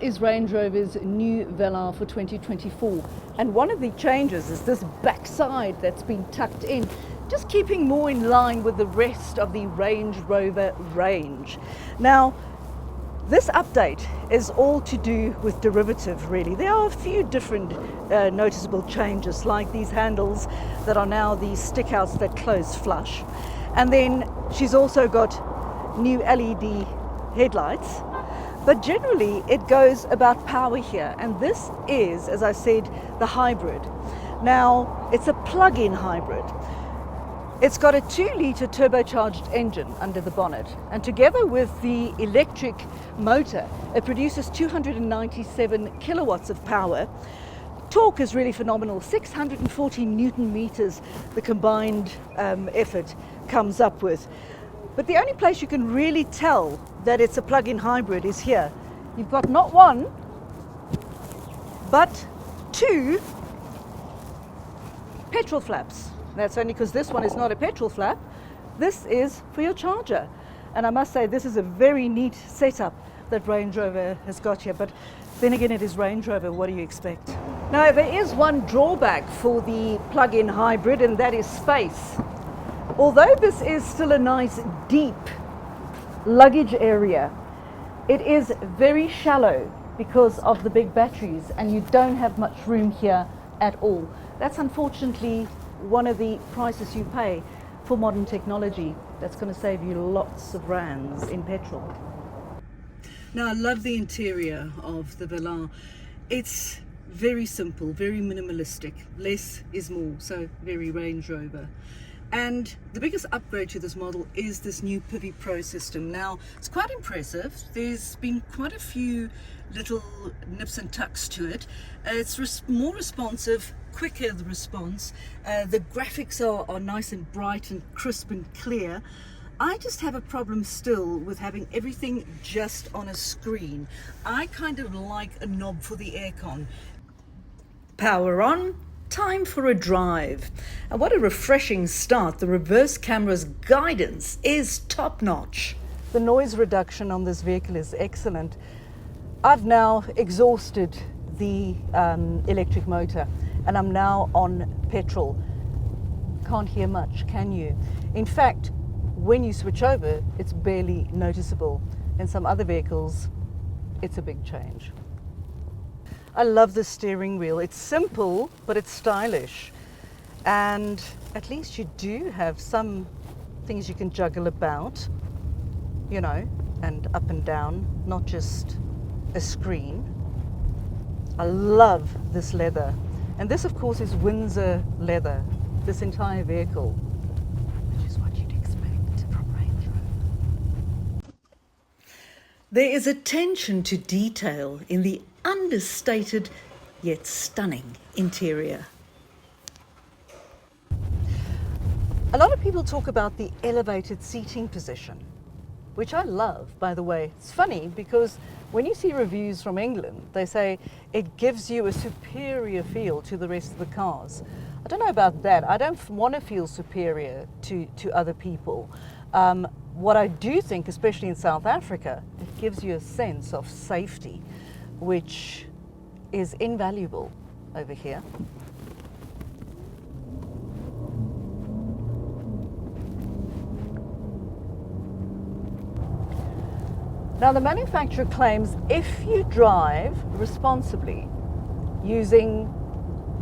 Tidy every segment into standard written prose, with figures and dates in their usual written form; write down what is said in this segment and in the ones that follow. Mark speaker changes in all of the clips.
Speaker 1: is Range Rover's new Velar for 2024, and one of the changes is this backside that's been tucked in, just keeping more in line with the rest of the Range Rover range. Now, this update is all to do with derivative, really. There are a few different noticeable changes, like these handles that are now these stick-outs that close flush. And then she's also got new LED headlights. But generally, it goes about power here. And this is, as I said, the hybrid. Now, it's a plug-in hybrid. It's got a 2-litre turbocharged engine under the bonnet, and together with the electric motor, it produces 297 kilowatts of power. Torque is really phenomenal, 640 Newton meters the combined effort comes up with. But the only place you can really tell that it's a plug-in hybrid is here. You've got not one, but 2 petrol flaps. That's only because this one is not a petrol flap. This is for your charger. And I must say, this is a very neat setup that Range Rover has got here. But then again, it is Range Rover. What do you expect? Now, there is one drawback for the plug-in hybrid, and that is space. Although this is still a nice deep luggage area, it is very shallow because of the big batteries, and you don't have much room here at all. That's unfortunately one of the prices you pay for modern technology. That's going to save you lots of rands in petrol. Now, I love the interior of the Velar. It's very simple, very minimalistic. Less is more, so very Range Rover. And the biggest upgrade to this model is this new Pivi Pro system. Now, it's quite impressive. There's been quite a few little nips and tucks to it. It's more responsive, quicker the response. The graphics are nice and bright and crisp and clear. I just have a problem still with having everything just on a screen. I kind of like a knob for the aircon. Power on. Time for a drive. And what a refreshing start. The reverse camera's guidance is top-notch. The noise reduction on this vehicle is excellent. I've now exhausted the electric motor and I'm now on petrol. Can't hear much, can you? In fact, when you switch over, it's barely noticeable. In some other vehicles, it's a big change. I love the steering wheel. It's simple, but it's stylish. And at least you do have some things you can juggle about, you know, and up and down, not just a screen. I love this leather. And this, of course, is Windsor leather, this entire vehicle, which is what you'd expect from Range Rover. There is attention to detail in the understated yet stunning interior. A lot of people talk about the elevated seating position, which I love, by the way. It's funny because when you see reviews from England, they say it gives you a superior feel to the rest of the cars. I don't know about that. I don't want to feel superior to other people. What I do think, especially in South Africa, it gives you a sense of safety, which is invaluable over here. Now, the manufacturer claims if you drive responsibly,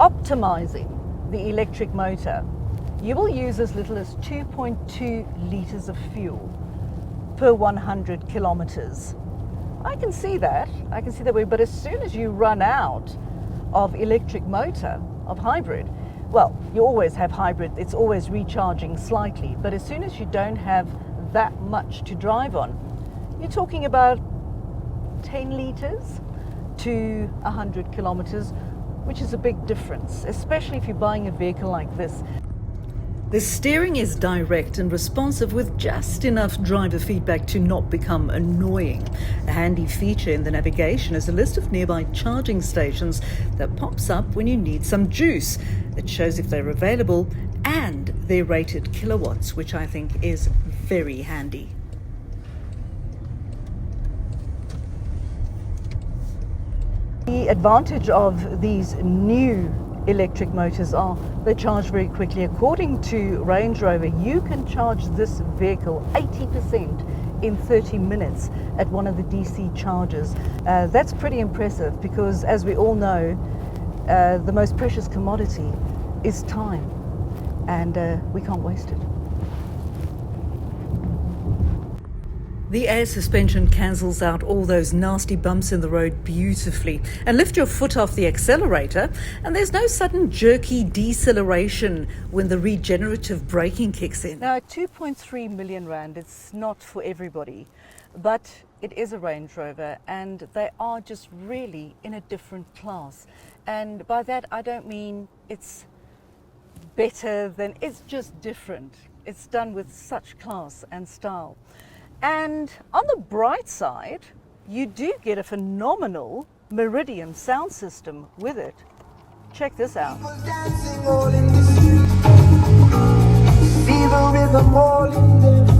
Speaker 1: optimizing the electric motor, you will use as little as 2.2 litres of fuel per 100 kilometers. I can see that way, but as soon as you run out of electric motor, of hybrid, well, you always have hybrid, it's always recharging slightly, but as soon as you don't have that much to drive on, you're talking about 10 litres to 100 kilometers, which is a big difference, especially if you're buying a vehicle like this. The steering is direct and responsive with just enough driver feedback to not become annoying. A handy feature in the navigation is a list of nearby charging stations that pops up when you need some juice. It shows if they're available and their rated kilowatts, which I think is very handy. The advantage of these new electric motors are they charge very quickly. According to Range Rover, you can charge this vehicle 80% in 30 minutes at one of the DC chargers. That's pretty impressive because, as we all know, the most precious commodity is time, and we can't waste it. The air suspension cancels out all those nasty bumps in the road beautifully. And lift your foot off the accelerator, and there's no sudden jerky deceleration when the regenerative braking kicks in. Now, at 2.3 million rand, it's not for everybody, but it is a Range Rover, and they are just really in a different class. And by that, I don't mean it's better than, it's just different. It's done with such class and style. And on the bright side, you do get a phenomenal Meridian sound system with it. Check this out. See the rhythm all in them.